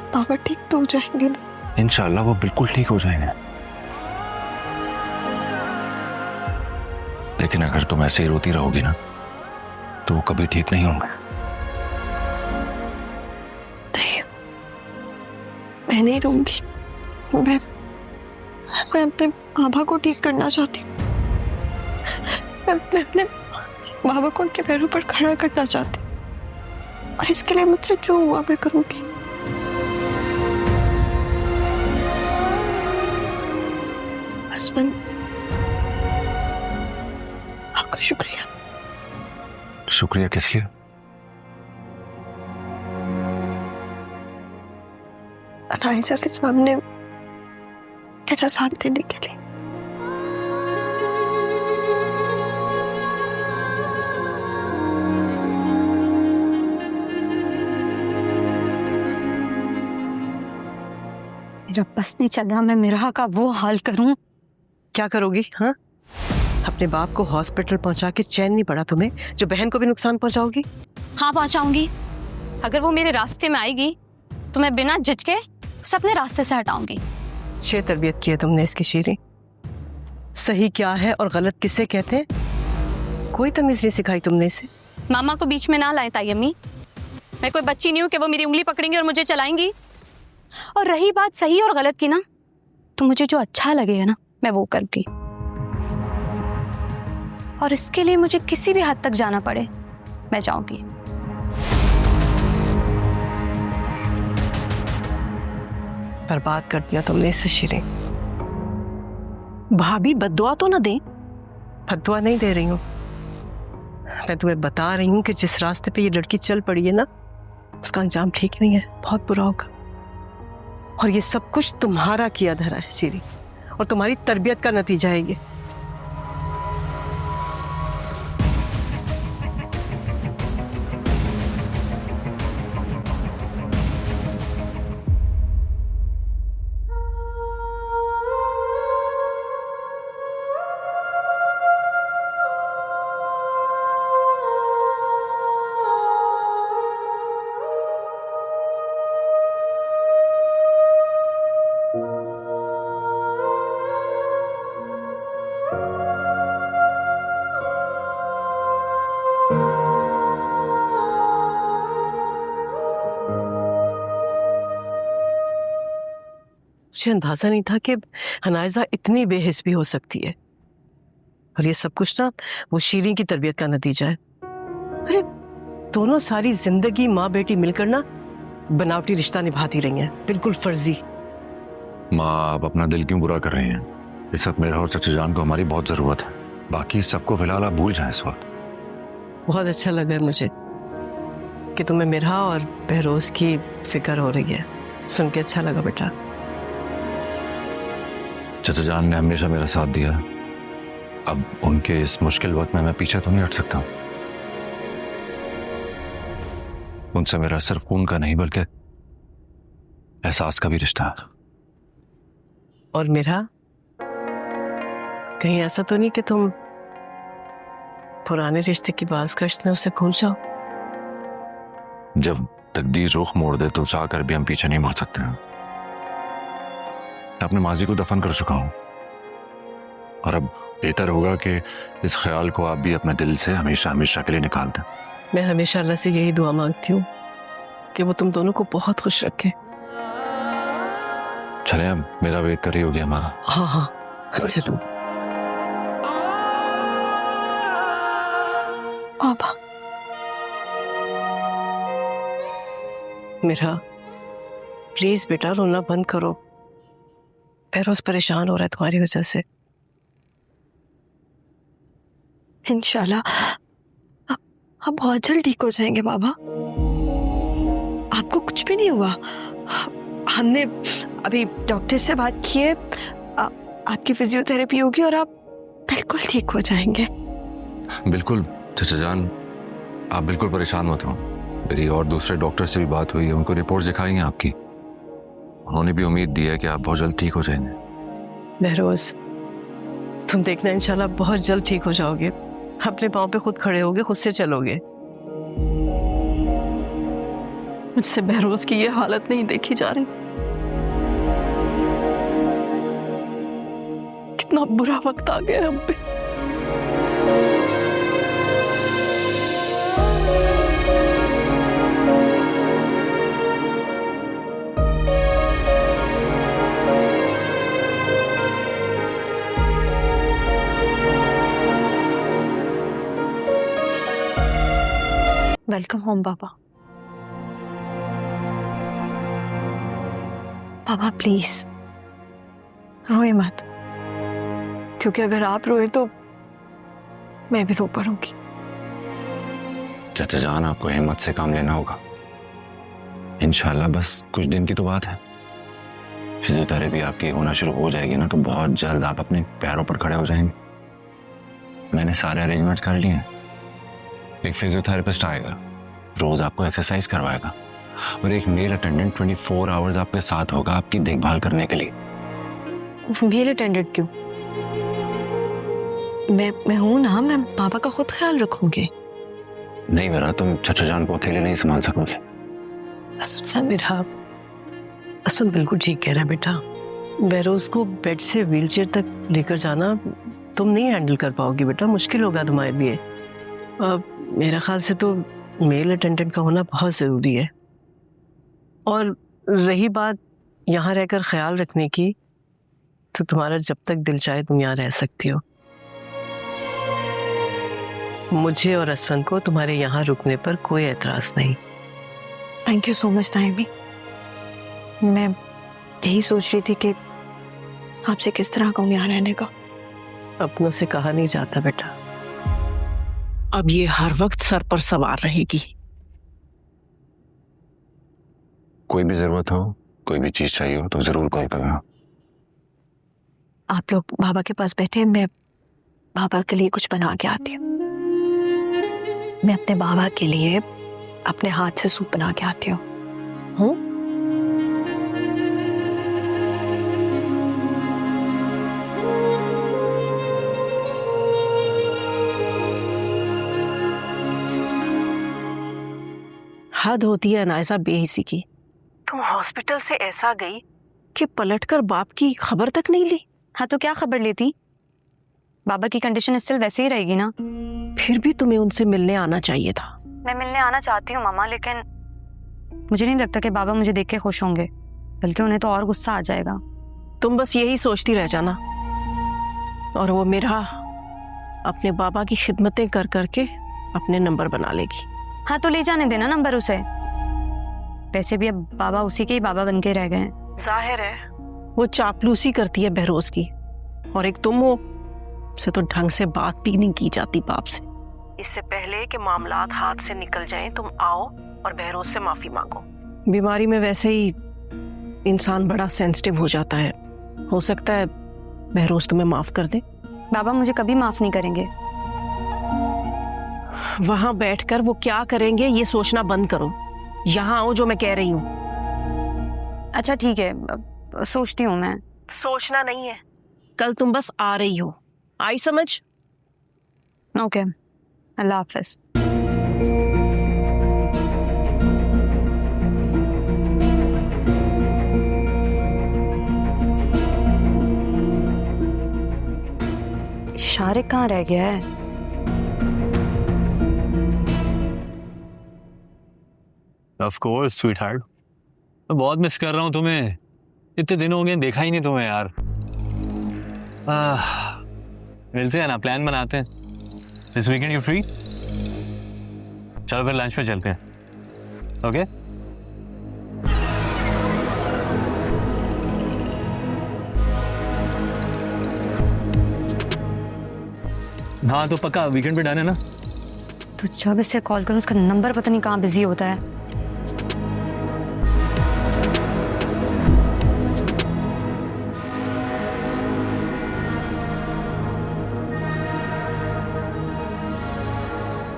पापा ठीक तो हो जाएंगे ना? इंशाल्लाह वो बिल्कुल ठीक हो जाएंगे। लेकिन अगर तुम ऐसे ही रोती रहोगी ना तो वो कभी ठीक नहीं होंगे। नहीं, मैं नहीं रहूंगी। मैं अपने बाबा को ठीक करना चाहती हूँ। मैं अपने बाबा को उनके पैरों पर खड़ा करना चाहती हूँ और इसके लिए मुझसे जो हुआ मैं करूंगी। हस्बैंड, आपका शुक्रिया। शुक्रिया किस लिए? राइजा के सामने मेरा साथ देने के लिए। मेरा बस नहीं चल रहा, मैं मिराह का वो हाल करूं। क्या करोगी? हाँ, अपने बाप को हॉस्पिटल पहुंचा के चैन नहीं पड़ा तुम्हें, जो बहन को भी नुकसान पहुंचाओगी? हाँ पहुंचाऊंगी। अगर वो मेरे रास्ते में आएगी तो मैं बिना झिझके उसे अपने रास्ते से हटाऊंगी। अच्छी तरबियत की है तुमने इसकी शीरी। सही क्या है और गलत किसे कहते हैं, कोई तमीज नहीं सिखाई तुमने इसे। मामा को बीच में ना लाए ताई अम्मी। मैं कोई बच्ची नहीं हूं कि वो मेरी उंगली पकड़ेंगी और मुझे चलाएंगी। और रही बात सही और गलत की ना, तो मुझे जो अच्छा लगेगा ना मैं वो करूंगी। और इसके लिए मुझे किसी भी हद तक जाना पड़े मैं जाऊंगी। बर्बाद कर दिया तुमने इससे शीरी। भाभी बद्दुआ तो ना दे। बद्दुआ नहीं दे रही हूँ, मैं तुम्हें बता रही हूँ कि जिस रास्ते पे ये लड़की चल पड़ी है ना, उसका अंजाम ठीक नहीं है, बहुत बुरा होगा। और ये सब कुछ तुम्हारा किया धरा है शीरी, और तुम्हारी तरबियत का नतीजा है ये। मुझे अंदाजा नहीं था कि हनायजा इतनी बेहिस भी हो सकती है। और ये सब कुछ ना वो शीरी की तरबियत का नतीजा है। अरे दोनों सारी जिंदगी माँ बेटी मिलकर ना बनावटी रिश्ता निभाती रही हैं, बिल्कुल फर्जी। माँ आप अपना दिल क्यों बुरा कर रही हैं? इस वक्त मेरा और चाचा जान को हमारी बहुत जरूरत है। बाकी सबको फिलहाल आप भूल जाएं इस वक्त। बहुत अच्छा लगा है मुझे कि तुम्हें मिरहा और बहरोज की फिक्र हो रही है, सुन के अच्छा लगा बेटा। चाचा जान ने हमेशा मेरा साथ दिया, अब उनके इस मुश्किल वक्त में मैं पीछे तो नहीं हट सकता। उनसे मेरा सिर्फ खून का नहीं बल्कि एहसास का भी रिश्ता है। और मिरहा, कहीं ऐसा तो नहीं कि तुम पुराने रिश्ते की बाज़गश्त में उसे भूल जाओ? जब तकदीर रुख मोड़ दे तो चाह कर भी हम पीछे नहीं मुड़ सकते हैं। अपने माजी को दफन कर चुका हूं और अब बेहतर होगा कि इस ख्याल को आप भी अपने दिल से हमेशा हमेशा के लिए निकाल दें। मैं हमेशा अल्लाह से यही दुआ मांगती हूँ कि वो तुम दोनों को बहुत खुश रखे। चले अब मेरा वेट कर रही होगी हमारा। हाँ हाँ चलो। पापा, मेरा प्लीज बेटा रोना बंद करो, बहरोज परेशान हो रहा है तुम्हारी वजह से। इंशाल्लाह आप बहुत जल्द ठीक हो जाएंगे बाबा। आपको कुछ भी नहीं हुआ। हमने अभी डॉक्टर से बात की है, आपकी फिजियोथेरेपी होगी और आप बिल्कुल ठीक हो जाएंगे। बिल्कुल चाचा जान, आप बिल्कुल परेशान मत हो। मेरी और दूसरे डॉक्टर से भी बात हुई है, उनको रिपोर्ट दिखाई हैं आपकी। उन्होंने भी उम्मीद दी है कि आप बहुत जल्द ठीक हो जाएंगे। बहरोज तुम देखना इंशाल्लाह बहुत जल्द ठीक हो जाओगे, अपने पाँव पे खुद खड़े होगे, खुद से चलोगे। मुझसे बहरोज की ये हालत नहीं देखी जा रही। कितना बुरा वक्त आ गया हम पे। वेलकम होम पापा। पापा प्लीज रोए मत, क्योंकि अगर आप रोए तो मैं भी रो पड़ूंगी। चाचा जान, आपको हिम्मत से काम लेना होगा। इंशाल्लाह बस कुछ दिन की तो बात है। फिजियोथेरेपी आपकी होना शुरू हो जाएगी ना, तो बहुत जल्द आप अपने पैरों पर खड़े हो जाएंगे। मैंने सारे अरेंजमेंट्स कर लिए हैं। एक फिजियोथेरेपिस्ट आएगा, रोज आपको एक्सरसाइज करवाएगा, और एक मेल अटेंडेंट 24 आवर्स आपके साथ होगा आपकी देखभाल करने के लिए। मेल अटेंडेंट क्यों? मैं हूं ना, मैं पापा का खुद ख्याल रखूंगी। नहीं मेरा, तुम चाचा जान को अकेले नहीं संभाल सकोगे। असफन बिल्कुल ठीक कह रहा है बेटा। बहरोज को बेड से व्हीलचेयर तक लेकर जाना तुम नहीं हैंडल कर पाओगी बेटा, मुश्किल होगा तुम्हारे लिए। मेरा ख्याल से तो मेल अटेंडेंट का होना बहुत ज़रूरी है। और रही बात यहाँ रहकर ख्याल रखने की, तो तुम्हारा जब तक दिल चाहे तुम यहाँ रह सकती हो। मुझे और असफन को तुम्हारे यहाँ रुकने पर कोई एतराज़ नहीं। थैंक यू सो मच तायमी। मैं यही सोच रही थी कि आपसे किस तरह कहूँ यहाँ रहने का। अपनों से कहा नहीं जाता बेटा, अब ये हर वक्त सर पर सवार रहेगी। कोई भी जरूरत हो, कोई भी चीज चाहिए हो तो जरूर कॉल करना। आप लोग बाबा के पास बैठे, मैं बाबा के लिए कुछ बना के आती हूँ। मैं अपने बाबा के लिए अपने हाथ से सूप बना के आती हूँ। हद होती है अनायसा बेहिसी की। तुम हॉस्पिटल से ऐसा गई कि पलटकर बाप की खबर तक नहीं ली। हाँ तो क्या खबर लेती? बाबा की कंडीशन स्टिल वैसे ही रहेगी ना। फिर भी तुम्हें उनसे मिलने आना चाहिए था। मैं मिलने आना चाहती हूँ मामा, लेकिन मुझे नहीं लगता कि बाबा मुझे देख के खुश होंगे, बल्कि उन्हें तो और गुस्सा आ जाएगा। तुम बस यही सोचती रह जाना, और वो मेरा अपने बाबा की खिदमतें कर करके अपने नंबर बना लेगी। हाँ तो ले जाने देना नंबर उसे। वैसे भी अब बाबा उसी के ही बाबा बन के रह गए हैं। जाहिर है वो चापलूसी करती है बहरोज की, और एक तुम हो, से तो ढंग से बात भी नहीं की जाती बाप से। इससे पहले कि मामलात हाथ से निकल जाएं, तुम आओ और बहरोज से माफी मांगो। बीमारी में वैसे ही इंसान बड़ा सेंसिटिव हो जाता है, हो सकता है बहरोज तुम्हें माफ कर दे। बाबा मुझे कभी माफ नहीं करेंगे। वहां बैठकर वो क्या करेंगे ये सोचना बंद करो, यहाँ आओ जो मैं कह रही हूँ। अच्छा ठीक है, सोचती हूँ मैं। सोचना नहीं है, कल तुम बस आ रही हो, आई समझ? ओके, अल्लाह हाफिज। शारिक कहाँ रह गया है? ऑफ कोर्स स्वीटहार्ट, मैं बहुत मिस कर रहा हूँ तुम्हें। इतने दिन हो गए देखा ही नहीं तुम्हें यार। मिलते हैं ना, प्लान बनाते हैं। This weekend you free? चलो फिर लंच पे चलते हैं। ओके हाँ तो पक्का वीकेंड पे डन है ना? तो जब इससे कॉल करूँ उसका नंबर पता नहीं कहाँ बिजी होता है।